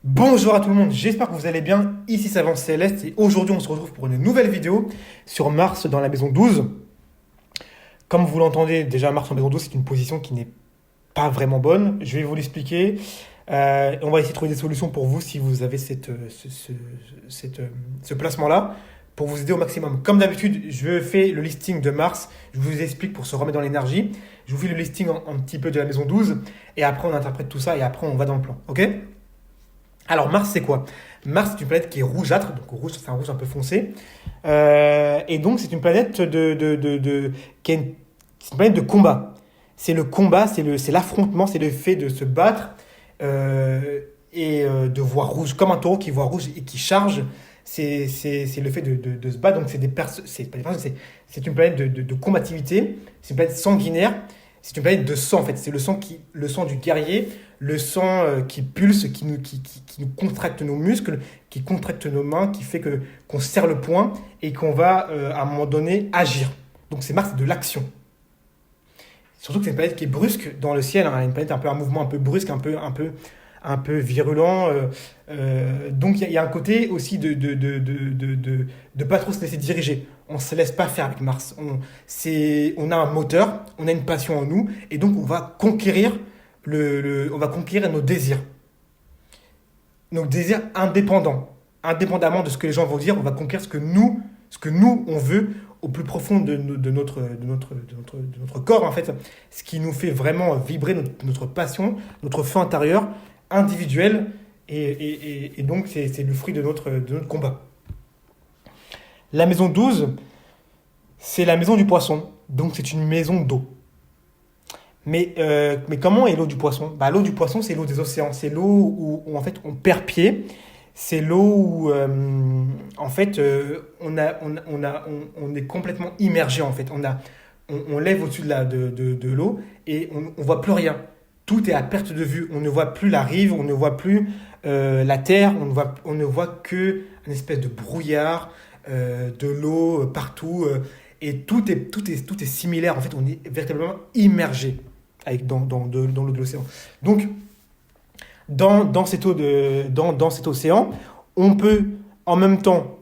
Bonjour à tout le monde, j'espère que vous allez bien. Ici Savant Céleste et aujourd'hui on se retrouve pour une nouvelle vidéo sur Mars dans la maison 12. Comme vous l'entendez, déjà Mars en maison 12 c'est une position qui n'est pas vraiment bonne. Je vais vous l'expliquer. On va essayer de trouver des solutions pour vous si vous avez ce placement-là pour vous aider au maximum. Comme d'habitude, je fais le listing de Mars, je vous explique pour se remettre dans l'énergie. Je vous fais le listing un petit peu de la maison 12 et après on interprète tout ça et après on va dans le plan. Ok? Alors Mars c'est quoi? Mars c'est une planète qui est rougeâtre, donc rouge c'est un rouge un peu foncé. Et donc c'est une planète qui est c'est une planète de combat. C'est le combat, c'est l'affrontement, c'est le fait de se battre de voir rouge, comme un taureau qui voit rouge et qui charge. C'est le fait de se battre. Donc c'est pas des personnes, c'est une planète de combativité, c'est une planète sanguinaire, c'est une planète de sang en fait. C'est le sang du guerrier, le sang qui pulse, qui nous contracte nos muscles, qui contracte nos mains, qui fait qu'on serre le poing et qu'on va à un moment donné agir. Donc c'est Mars, c'est de l'action. Surtout que c'est une planète qui est brusque dans le ciel, hein, une planète un mouvement un peu brusque, un peu virulent. Donc il y a un côté aussi de pas trop se laisser diriger. On ne se laisse pas faire avec Mars. On a un moteur, on a une passion en nous, et donc on va conquérir, on va conquérir nos désirs. Nos désirs indépendamment de ce que les gens vont dire, on va conquérir ce que nous on veut au plus profond de notre corps, en fait, ce qui nous fait vraiment vibrer notre passion, notre feu intérieur, individuel, et donc c'est le fruit de notre combat. La maison 12, c'est la maison du poisson, donc c'est une maison d'eau. Mais comment est l'eau du poisson? L'eau du poisson, c'est l'eau des océans, c'est l'eau où en fait on perd pied. C'est l'eau où, en fait, on est complètement immergé, en fait. On lève au-dessus de l'eau et on ne voit plus rien. Tout est à perte de vue. On ne voit plus la rive, on ne voit plus la terre, on ne voit que une espèce de brouillard, de l'eau partout. Et tout est similaire. En fait, on est véritablement immergé dans l'eau de l'océan. Donc, dans cet océan, on peut en même temps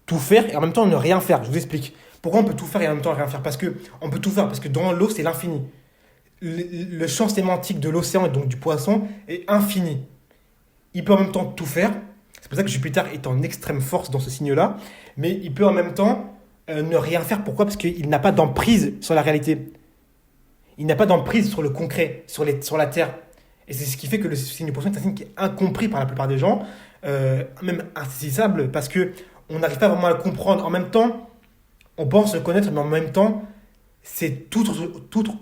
tout faire et en même temps ne rien faire. Je vous explique. Pourquoi on peut tout faire et en même temps rien faire? Parce que on peut tout faire, parce que dans l'eau, c'est l'infini. Le champ sémantique de l'océan et donc du poisson est infini. Il peut en même temps tout faire. C'est pour ça que Jupiter est en extrême force dans ce signe-là. Mais il peut en même temps ne rien faire. Pourquoi? Parce qu'il n'a pas d'emprise sur la réalité. Il n'a pas d'emprise sur le concret, sur la Terre. Et c'est ce qui fait que le signe du poisson est un signe qui est incompris par la plupart des gens, même insaisissable, parce qu'on n'arrive pas vraiment à le comprendre. En même temps, on pense le connaître, mais en même temps, c'est toute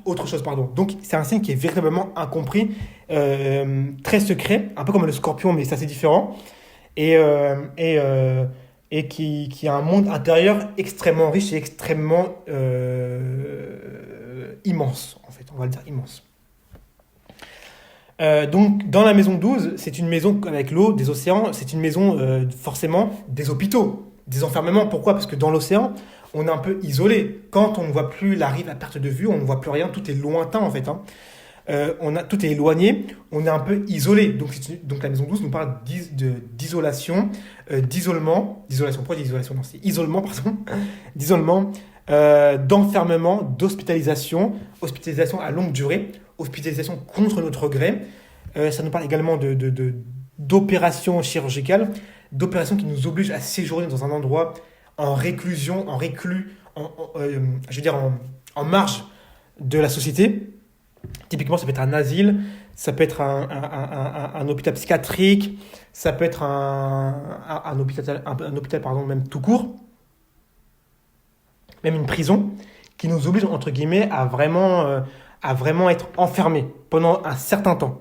autre chose. Pardon. Donc, c'est un signe qui est véritablement incompris, très secret, un peu comme le scorpion, mais ça c'est différent, et qui a un monde intérieur extrêmement riche et extrêmement immense, en fait, on va le dire immense. Donc, dans la maison 12, c'est une maison avec l'eau, des océans, c'est une maison forcément des hôpitaux, des enfermements. Pourquoi? Parce que dans l'océan, on est un peu isolé. Quand on ne voit plus la rive à perte de vue, on ne voit plus rien, tout est lointain en fait. Tout est éloigné, on est un peu isolé. Donc la maison 12 nous parle d'isolation, d'isolation, pourquoi d'isolation? Non, c'est isolement, pardon, d'isolement, d'enfermement, d'hospitalisation, hospitalisation à longue durée, hospitalisation contre notre gré. Ça nous parle également d'opérations chirurgicales, d'opérations qui nous obligent à séjourner dans un endroit en réclusion, en marge de la société. Typiquement, ça peut être un asile, ça peut être un hôpital psychiatrique, ça peut être un hôpital pardon, même tout court, même une prison, qui nous oblige, entre guillemets, à vraiment être enfermés pendant un certain temps.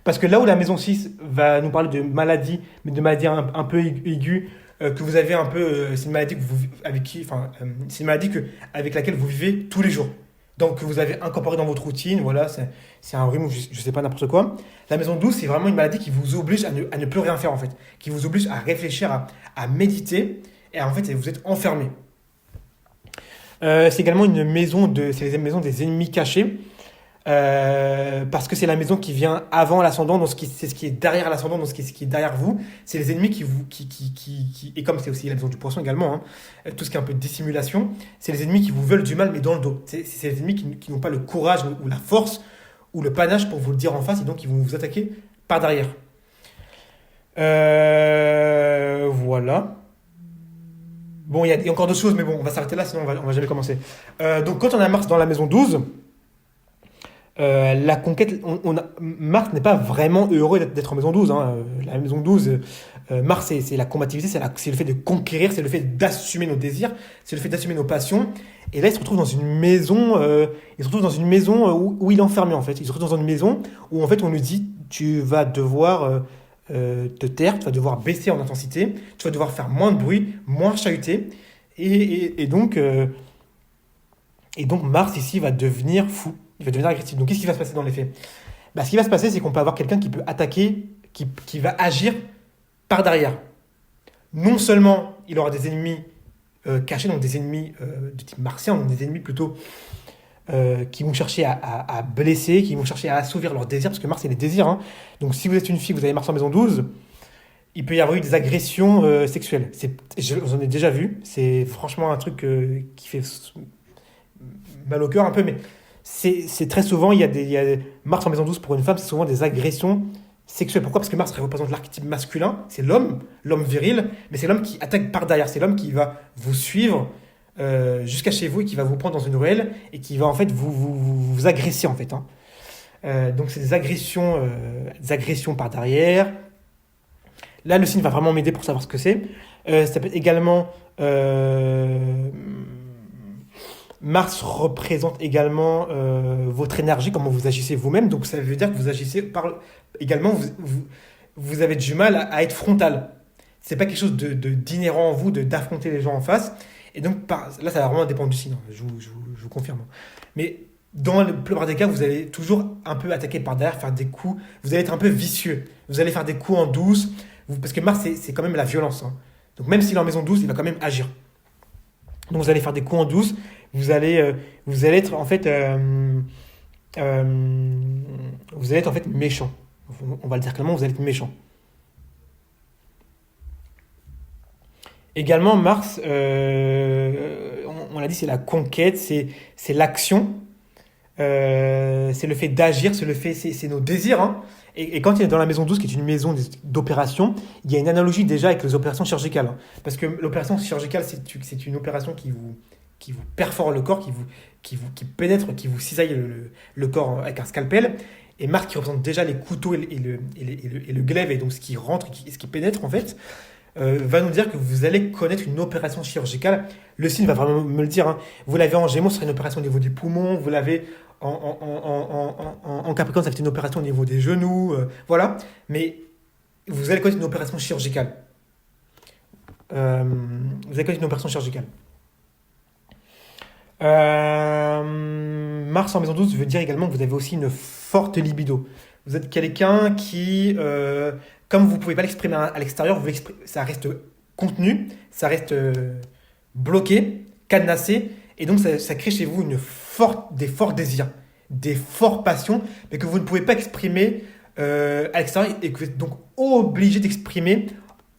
Parce que là où la maison 6 va nous parler de maladies, mais de maladies un peu aiguës, que vous avez un peu, c'est une maladie c'est une maladie avec laquelle vous vivez tous les jours. Donc que vous avez incorporé dans votre routine, voilà, c'est un rhume ou je sais pas, n'importe quoi. La maison 12, c'est vraiment une maladie qui vous oblige à ne plus rien faire en fait, qui vous oblige à réfléchir, à méditer, et en fait vous êtes enfermé. C'est également c'est les maisons des ennemis cachés. Parce que c'est la maison qui vient avant l'ascendant, donc c'est ce qui est derrière l'ascendant, donc ce qui est derrière vous. C'est les ennemis et comme c'est aussi la maison du poisson également, hein, tout ce qui est un peu de dissimulation, c'est les ennemis qui vous veulent du mal, mais dans le dos. C'est les ennemis qui n'ont pas le courage ou la force ou le panache pour vous le dire en face, et donc ils vont vous attaquer par derrière. Voilà. Bon, il y a encore d'autres choses, mais bon, on va s'arrêter là, sinon on va jamais commencer. Donc quand on a Mars dans la maison 12, la conquête, Mars n'est pas vraiment heureux d'être en maison 12, hein. La maison 12, Mars, c'est la combativité, c'est le fait de conquérir, c'est le fait d'assumer nos désirs, c'est le fait d'assumer nos passions. Et là, il se retrouve dans une maison, où il est enfermé, en fait. Il se retrouve dans une maison où, en fait, on lui dit, tu vas devoir te taire, tu vas devoir baisser en intensité, tu vas devoir faire moins de bruit, moins chahuter. Et donc Mars, ici, va devenir fou. Il va devenir agressif. Donc, qu'est-ce qui va se passer dans les faits? Ce qui va se passer, c'est qu'on peut avoir quelqu'un qui peut attaquer, qui va agir par derrière. Non seulement il aura des ennemis cachés, donc des ennemis de type martien, donc des ennemis plutôt qui vont chercher à blesser, qui vont chercher à assouvir leurs désirs, parce que Mars, c'est les désirs, hein. Donc, si vous êtes une fille, vous avez Mars en maison 12, il peut y avoir eu des agressions sexuelles. J'en ai déjà vu. C'est franchement un truc qui fait mal au cœur un peu, mais c'est très souvent, Mars en maison 12 pour une femme, c'est souvent des agressions sexuelles. Pourquoi? Parce que Mars représente l'archétype masculin, c'est l'homme viril, mais c'est l'homme qui attaque par derrière, c'est l'homme qui va vous suivre jusqu'à chez vous et qui va vous prendre dans une ruelle et qui va en fait vous agresser en fait, hein. Donc c'est des agressions par derrière. Là, le signe va vraiment m'aider pour savoir ce que c'est. Ça peut être également Mars représente également votre énergie, comment vous agissez vous-même. Donc ça veut dire que vous agissez également, vous avez du mal à être frontal. C'est pas quelque chose d'inhérent en vous d'affronter les gens en face. Et donc là, ça va vraiment dépendre du signe, hein, je vous confirme. Mais dans la plupart des cas, vous allez toujours un peu attaquer par derrière, faire des coups. Vous allez être un peu vicieux. Vous allez faire des coups en douce. Parce que Mars, c'est quand même la violence, hein. Donc même s'il est en maison 12, il va quand même agir. Donc vous allez faire des coups en douce. Vous allez être en fait, méchant. On va le dire clairement, vous allez être méchant. Également, Mars, on l'a dit, c'est la conquête, c'est l'action, c'est le fait d'agir, c'est nos désirs, hein. Et quand il est dans la maison 12, qui est une maison d'opération, il y a une analogie déjà avec les opérations chirurgicales, hein. Parce que l'opération chirurgicale, c'est une opération qui vous perfore le corps, qui pénètre, qui vous cisaille le corps avec un scalpel. Et Mars, qui représente déjà les couteaux et le glaive, et donc ce qui rentre, ce qui pénètre en fait, va nous dire que vous allez connaître une opération chirurgicale. Le signe va vraiment me le dire, hein. Vous l'avez en Gémeaux, ce sera une opération au niveau des poumons. Vous l'avez en Capricorne, ça fait une opération au niveau des genoux. Voilà. Mais vous allez connaître une opération chirurgicale. Mars en maison 12 veut dire également que vous avez aussi une forte libido. Vous êtes quelqu'un qui, comme vous ne pouvez pas l'exprimer à l'extérieur, ça reste contenu, ça reste bloqué, cadenassé, et donc ça crée chez vous des forts désirs, des fortes passions, mais que vous ne pouvez pas exprimer à l'extérieur, et que vous êtes donc obligé d'exprimer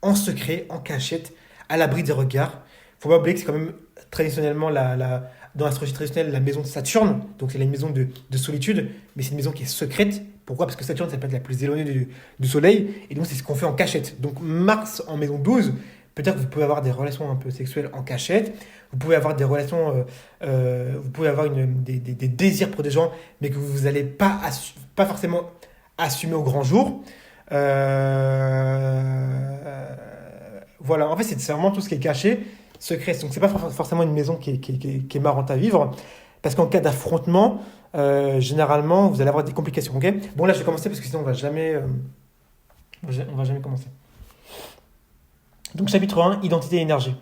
en secret, en cachette, à l'abri des regards. Il ne faut pas oublier que c'est quand même traditionnellement dans l'astrologie traditionnelle, la maison de Saturne, donc c'est la maison de solitude, mais c'est une maison qui est secrète. Pourquoi? Parce que Saturne, c'est la planète la plus éloignée du Soleil, et donc c'est ce qu'on fait en cachette. Donc Mars en maison 12, peut-être que vous pouvez avoir des relations un peu sexuelles en cachette, vous pouvez avoir des relations, vous pouvez avoir des désirs pour des gens, mais que vous n'allez pas forcément assumer au grand jour. Voilà, en fait, c'est vraiment tout ce qui est caché, secret. Donc, c'est pas forcément une maison qui est marrante à vivre, parce qu'en cas d'affrontement, généralement, vous allez avoir des complications. Ok? Bon, là, je vais commencer parce que sinon, on va jamais commencer. Donc, chapitre 1, identité et énergie.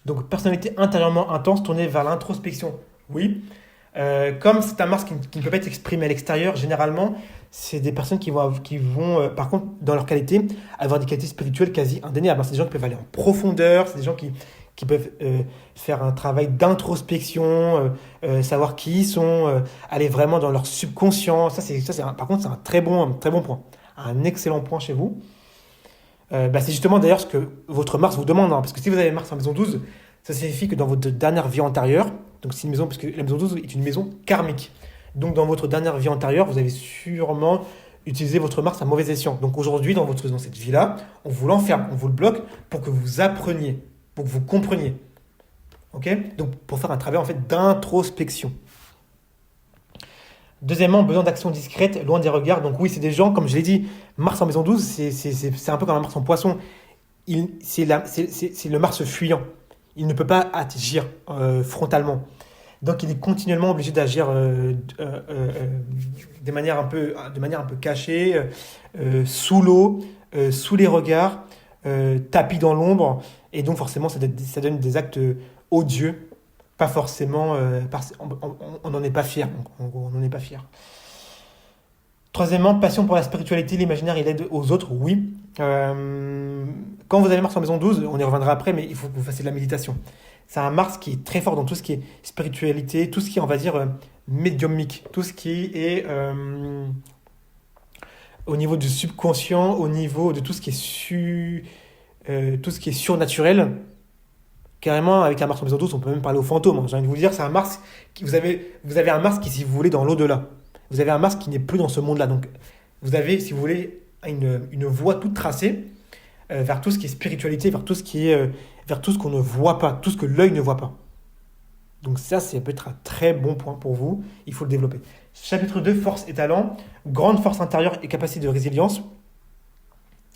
Donc, personnalité intérieurement intense tournée vers l'introspection. Oui. Comme c'est un Mars qui ne peut pas être exprimé à l'extérieur, généralement, c'est des personnes qui vont par contre, dans leur qualité, avoir des qualités spirituelles quasi indéniables. C'est des gens qui peuvent aller en profondeur, c'est des gens qui qui peuvent faire un travail d'introspection, savoir qui ils sont, aller vraiment dans leur subconscient. Par contre, c'est un très bon point, un excellent point chez vous. C'est justement d'ailleurs ce que votre Mars vous demande, hein, parce que si vous avez Mars en maison 12, ça signifie que dans votre dernière vie antérieure, donc c'est une maison, parce que la maison 12 est une maison karmique, donc dans votre dernière vie antérieure, vous avez sûrement utilisé votre Mars à mauvais escient. Donc aujourd'hui, dans cette vie-là, on vous l'enferme, on vous le bloque pour que vous appreniez, pour que vous compreniez. Ok. Donc pour faire un travail en fait d'introspection. Deuxièmement, besoin d'action discrète, loin des regards. Donc oui, c'est des gens, comme je l'ai dit, Mars en maison 12, c'est un peu comme un Mars en poisson. C'est le Mars fuyant. Il ne peut pas agir frontalement. Donc il est continuellement obligé d'agir de manière un peu cachée, sous l'eau, sous les regards, tapis dans l'ombre. Et donc forcément, ça donne des actes odieux. Pas forcément, on n'en est pas fier. En gros, on n'en est pas fier. Troisièmement, passion pour la spiritualité, l'imaginaire et l'aide aux autres, oui. Quand vous avez Mars en maison 12, on y reviendra après, mais il faut que vous fassiez de la méditation. C'est un Mars qui est très fort dans tout ce qui est spiritualité, tout ce qui est, on va dire, médiumique, tout ce qui est au niveau du subconscient, au niveau de tout ce qui est surnaturel. Carrément, avec un Mars en maison 12, on peut même parler aux fantômes, hein. J'ai envie de vous dire, c'est un Mars vous avez un Mars qui, si vous voulez, dans l'au-delà. Vous avez un Mars qui n'est plus dans ce monde-là. Donc, vous avez, si vous voulez, une voie toute tracée vers tout ce qui est spiritualité, vers tout ce qu'on ne voit pas, tout ce que l'œil ne voit pas. Donc ça peut être un très bon point pour vous. Il faut le développer. Chapitre 2, force et talent. Grande force intérieure et capacité de résilience.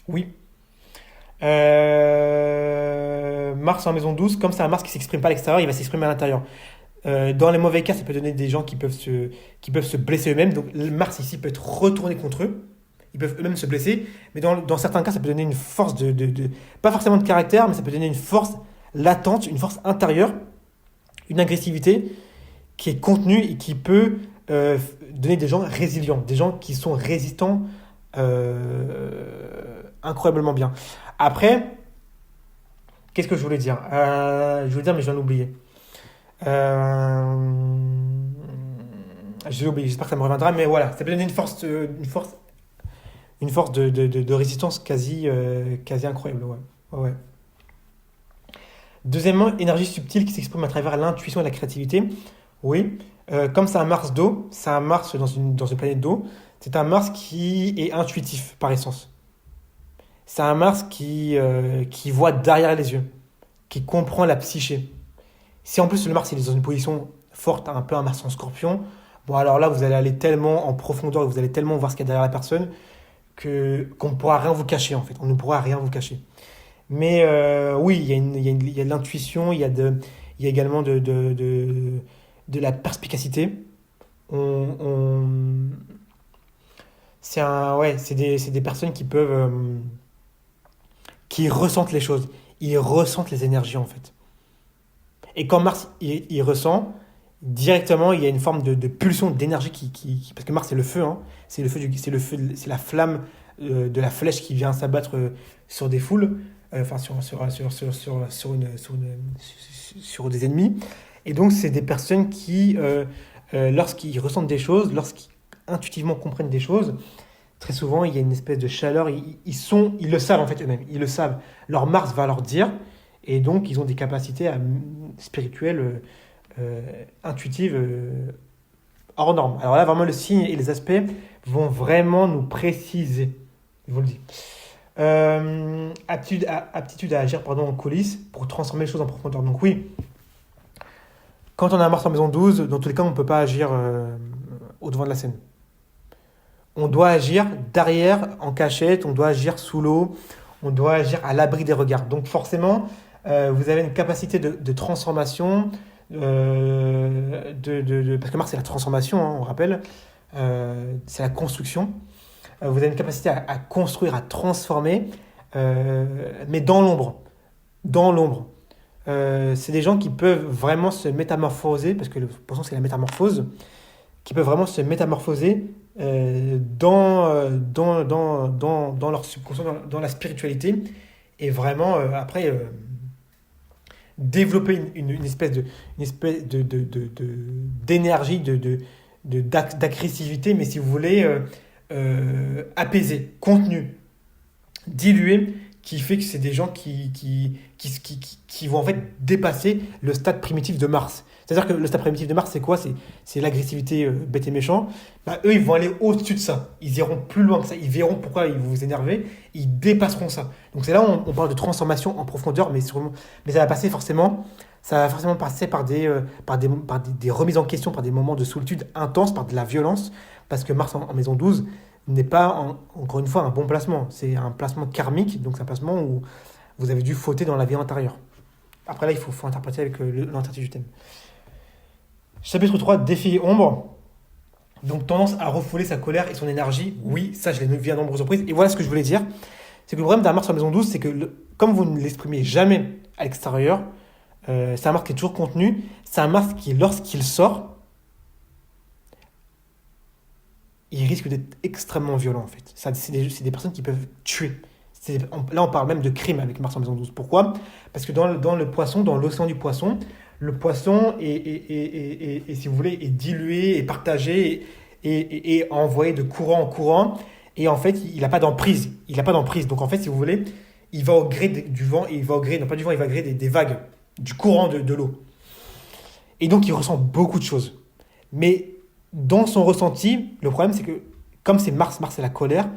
Oui. Mars en maison 12, comme c'est un Mars qui ne s'exprime pas à l'extérieur, il va s'exprimer à l'intérieur. Dans les mauvais cas, ça peut donner des gens qui peuvent se blesser eux-mêmes. Donc Mars ici peut être retourné contre eux. Ils peuvent eux-mêmes se blesser. Mais dans certains cas, ça peut donner une force pas forcément de caractère, mais ça peut donner une force latente, une force intérieure, une agressivité qui est contenue et qui peut donner des gens résilients, des gens qui sont résistants incroyablement bien. Après, qu'est-ce que je voulais dire je voulais dire, mais je viens de l'oublier. Je l'ai oublié, j'espère que ça me reviendra, mais voilà, ça peut donner une force de résistance quasi incroyable. Ouais. Ouais. Deuxièmement, énergie subtile qui s'exprime à travers l'intuition et la créativité. Oui, comme c'est un Mars d'eau, c'est un Mars dans une planète d'eau, c'est un Mars qui est intuitif par essence. C'est un Mars qui voit derrière les yeux, qui comprend la psyché. Si en plus le Mars il est dans une position forte, un peu un Mars en Scorpion, bon alors là vous allez aller tellement en profondeur et vous allez tellement voir ce qu'il y a derrière la personne qu'on ne pourra rien vous cacher en fait. On ne pourra rien vous cacher. Mais oui, il y a de l'intuition, il y a également de la perspicacité. C'est des personnes qui ressentent les choses. Ils ressentent les énergies en fait. Et quand Mars il ressent, directement il y a une forme de pulsion d'énergie parce que Mars c'est le feu, hein. C'est la flamme de la flèche qui vient s'abattre sur des foules, sur des ennemis. Et donc c'est des personnes qui lorsqu'ils ressentent des choses, lorsqu'ils intuitivement comprennent des choses, très souvent il y a une espèce de chaleur, ils le savent en fait eux-mêmes, ils le savent. Leur Mars va leur dire, et donc ils ont des capacités spirituelles, intuitives, hors normes. Alors là vraiment le signe et les aspects vont vraiment nous préciser, je vous le dis. Aptitude à agir en coulisses pour transformer les choses en profondeur. Donc oui, quand on a un Mars en maison 12, dans tous les cas on ne peut pas agir au devant de la scène. On doit agir derrière, en cachette, on doit agir sous l'eau, on doit agir à l'abri des regards. Donc forcément, vous avez une capacité de transformation, parce que Mars c'est la transformation, hein, on rappelle, c'est la construction. Vous avez une capacité à construire, à transformer, mais dans l'ombre. Dans l'ombre. C'est des gens qui peuvent vraiment se métamorphoser, parce que le poisson c'est la métamorphose, qui peuvent vraiment se métamorphoser dans leur subconscient, dans la spiritualité, et vraiment après développer une espèce d'énergie, d'agressivité, mais si vous voulez, apaisée, contenue, diluée, qui fait que c'est des gens qui vont en fait dépasser le stade primitif de Mars. C'est-à-dire que le stade primitif de Mars, c'est quoi? C'est l'agressivité bête et méchant. Bah, eux, ils vont aller au-dessus de ça. Ils iront plus loin que ça. Ils verront pourquoi ils vont vous énerver. Ils dépasseront ça. Donc c'est là où on parle de transformation en profondeur, mais ça va passer forcément. Ça va forcément passer par des remises en question, par des moments de solitude intense, par de la violence. Parce que Mars en maison 12 n'est pas, encore une fois, un bon placement. C'est un placement karmique. Donc c'est un placement où vous avez dû fauter dans la vie antérieure. Après là, il faut interpréter avec l'entièreté du thème. Chapitre 3, défi et ombre. Donc tendance à refouler sa colère et son énergie. Oui, ça je l'ai vu à nombreuses reprises. Et voilà ce que je voulais dire. C'est que le problème d'un Mars en maison 12, c'est que comme vous ne l'exprimez jamais à l'extérieur, c'est un Mars qui est toujours contenu. C'est un Mars qui, lorsqu'il sort, il risque d'être extrêmement violent en fait. C'est des personnes qui peuvent tuer. Là on parle même de crime avec Mars en maison 12. Pourquoi? Parce que dans le poisson, dans l'océan du poisson, le poisson si vous voulez, est dilué, est partagé et envoyé de courant en courant. Et en fait, il n'a pas d'emprise. Il n'a pas d'emprise. Donc en fait, si vous voulez, il va au gré du vent, et il va au gré, non pas du vent, il va au gré des vagues, du courant de l'eau. Et donc il ressent beaucoup de choses. Mais dans son ressenti, le problème c'est que, comme c'est Mars, Mars c'est la colère,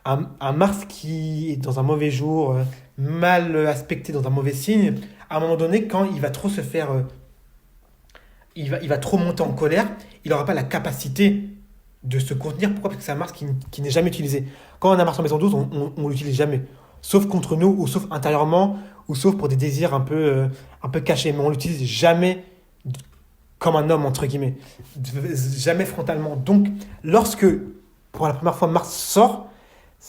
un Mars qui est dans un mauvais jour, mal aspecté, dans un mauvais signe, à un moment donné, quand il va trop se faire... il va trop monter en colère, il n'aura pas la capacité de se contenir. Pourquoi? Parce que c'est un Mars qui n'est jamais utilisé. Quand on a un Mars en maison 12, on ne l'utilise jamais. Sauf contre nous, ou sauf intérieurement, ou sauf pour des désirs un peu cachés. Mais on ne l'utilise jamais comme un homme, entre guillemets. Jamais frontalement. Donc, lorsque, pour la première fois, Mars sort,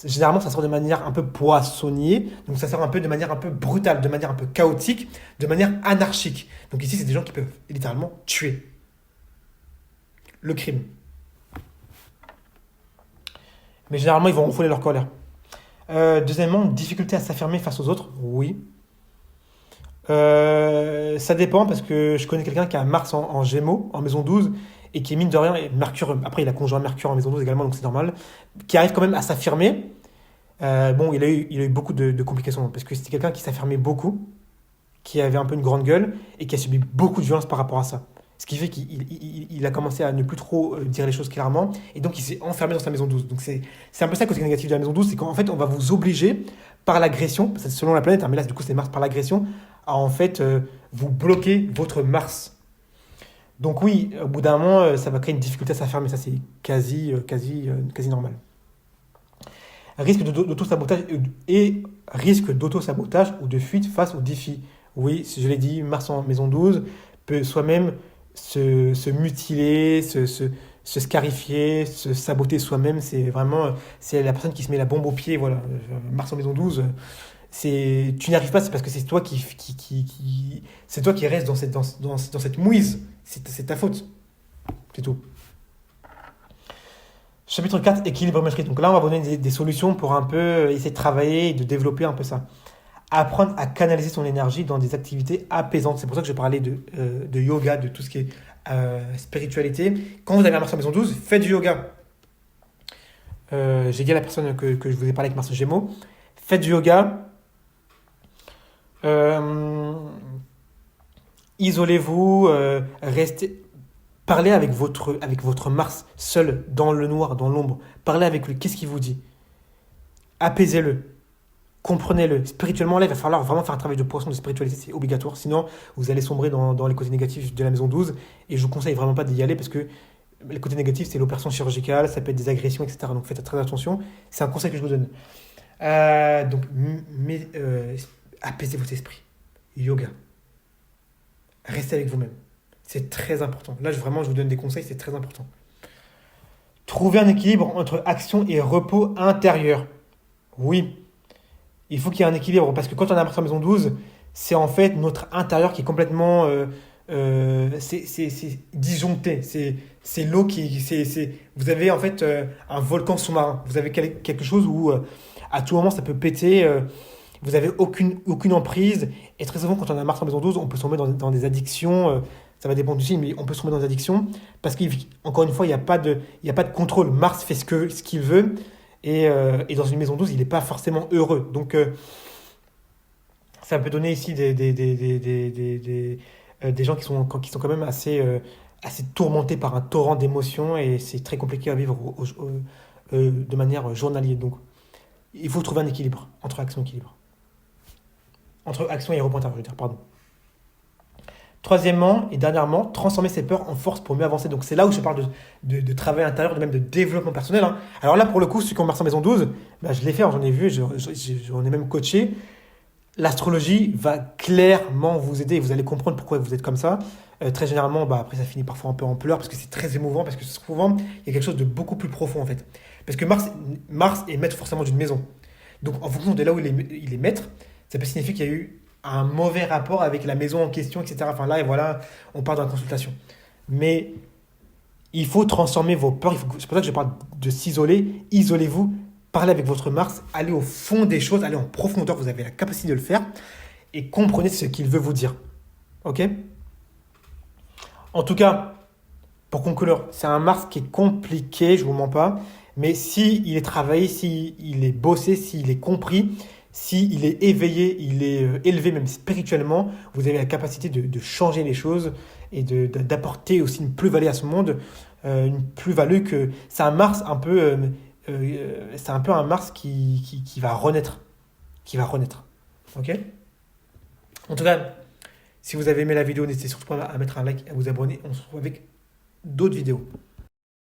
généralement, ça sort de manière un peu poissonnier, donc ça sort un peu de manière un peu brutale, de manière un peu chaotique, de manière anarchique. Donc ici, c'est des gens qui peuvent littéralement tuer. Le crime. Mais généralement, ils vont refouler leur colère. Deuxièmement, difficulté à s'affirmer face aux autres. Oui. Ça dépend parce que je connais quelqu'un qui a Mars en Gémeaux, en maison 12, et qui est mine de rien, et Mercure, après il a conjoint Mercure en maison 12 également, donc c'est normal, qui arrive quand même à s'affirmer. Bon, il a eu beaucoup de complications parce que c'était quelqu'un qui s'affirmait beaucoup, qui avait un peu une grande gueule et qui a subi beaucoup de violence par rapport à ça. Ce qui fait qu'il a commencé à ne plus trop dire les choses clairement et donc il s'est enfermé dans sa maison 12. Donc c'est un peu ça le côté négatif de la maison 12, c'est qu'en fait on va vous obliger par l'agression, selon la planète, hein, mais là du coup c'est Mars par l'agression, à en fait vous bloquer votre Mars. Donc oui, au bout d'un moment, ça va créer une difficulté à s'affirmer, ça c'est quasi normal. Risque d'auto-sabotage et risque d'auto-sabotage ou de fuite face aux défis. Oui, je l'ai dit, Mars en maison 12 peut soi-même se mutiler, se scarifier, se saboter soi-même. C'est la personne qui se met la bombe au pied. Voilà. Mars en maison 12, tu n'y arrives pas, c'est parce que c'est toi c'est toi qui restes dans cette mouise. C'est ta faute. C'est tout. Chapitre 4, équilibre maîtrise. Donc là, on va vous donner des solutions pour un peu essayer de travailler et de développer un peu ça. Apprendre à canaliser son énergie dans des activités apaisantes. C'est pour ça que je parlais de yoga, de tout ce qui est spiritualité. Quand vous avez un Mars en maison 12, faites du yoga. J'ai dit à la personne que je vous ai parlé avec Mars Gémeaux, faites du yoga. Isolez-vous, restez... Parlez avec votre Mars seul, dans le noir, dans l'ombre. Parlez avec lui. Qu'est-ce qu'il vous dit? Apaisez-le. Comprenez-le. Spirituellement, là, il va falloir vraiment faire un travail de poisson, de spiritualité. C'est obligatoire. Sinon, vous allez sombrer dans les côtés négatifs de la maison 12. Et je vous conseille vraiment pas d'y aller parce que les côtés négatifs, c'est l'opération chirurgicale, ça peut être des agressions, etc. Donc faites très attention. C'est un conseil que je vous donne. Apaisez votre esprit. Yoga. Restez avec vous-même. C'est très important. Là, vraiment, je vous donne des conseils, c'est très important. Trouver un équilibre entre action et repos intérieur. Oui, il faut qu'il y ait un équilibre parce que quand on a Mars en maison 12, c'est en fait notre intérieur qui est complètement c'est disjoncté. C'est l'eau vous avez en fait un volcan sous-marin. Vous avez quelque chose où à tout moment ça peut péter. vous n'avez aucune emprise. Et très souvent, quand on a Mars en maison 12, on peut tomber dans des addictions. Ça va dépendre du signe, mais on peut se tomber dans des addictions. Parce qu'encore une fois, il y a pas de contrôle. Mars fait ce qu'il veut. Et dans une maison 12, il n'est pas forcément heureux. Donc, ça peut donner ici des gens qui sont quand même assez tourmentés par un torrent d'émotions. Et c'est très compliqué à vivre de manière journalière. Donc, il faut trouver un équilibre entre action et équilibre. Entre action et héros pointeur, je veux dire, pardon. Troisièmement et dernièrement, transformer ses peurs en force pour mieux avancer. Donc c'est là où je parle de travail intérieur, même de développement personnel, hein. Alors là, pour le coup, ceux qui ont Mars en maison 12, bah, je l'ai fait, hein, j'en ai vu, j'en ai même coaché. L'astrologie va clairement vous aider. Vous allez comprendre pourquoi vous êtes comme ça. Très généralement, bah, après ça finit parfois un peu en pleurs parce que c'est très émouvant, parce que souvent, il y a quelque chose de beaucoup plus profond en fait. Parce que Mars est maître forcément d'une maison. Donc en fonction de là où il est maître, ça peut signifier qu'il y a eu un mauvais rapport avec la maison en question, etc. Enfin là, et voilà, on part dans la consultation. Mais il faut transformer vos peurs. C'est pour ça que je parle de s'isoler. Isolez-vous, parlez avec votre Mars, allez au fond des choses, allez en profondeur. Vous avez la capacité de le faire et comprenez ce qu'il veut vous dire. Ok? En tout cas, pour conclure, c'est un Mars qui est compliqué, je ne vous mens pas. Mais s'il est travaillé, s'il est bossé, s'il est compris, s'il est éveillé, il est élevé même spirituellement, vous avez la capacité de changer les choses et d'apporter aussi une plus-value à ce monde. Une plus-value que... C'est un Mars un peu... c'est un peu un Mars qui va renaître. Qui va renaître. Ok? En tout cas, si vous avez aimé la vidéo, n'hésitez surtout pas à mettre un like, à vous abonner. On se retrouve avec d'autres vidéos.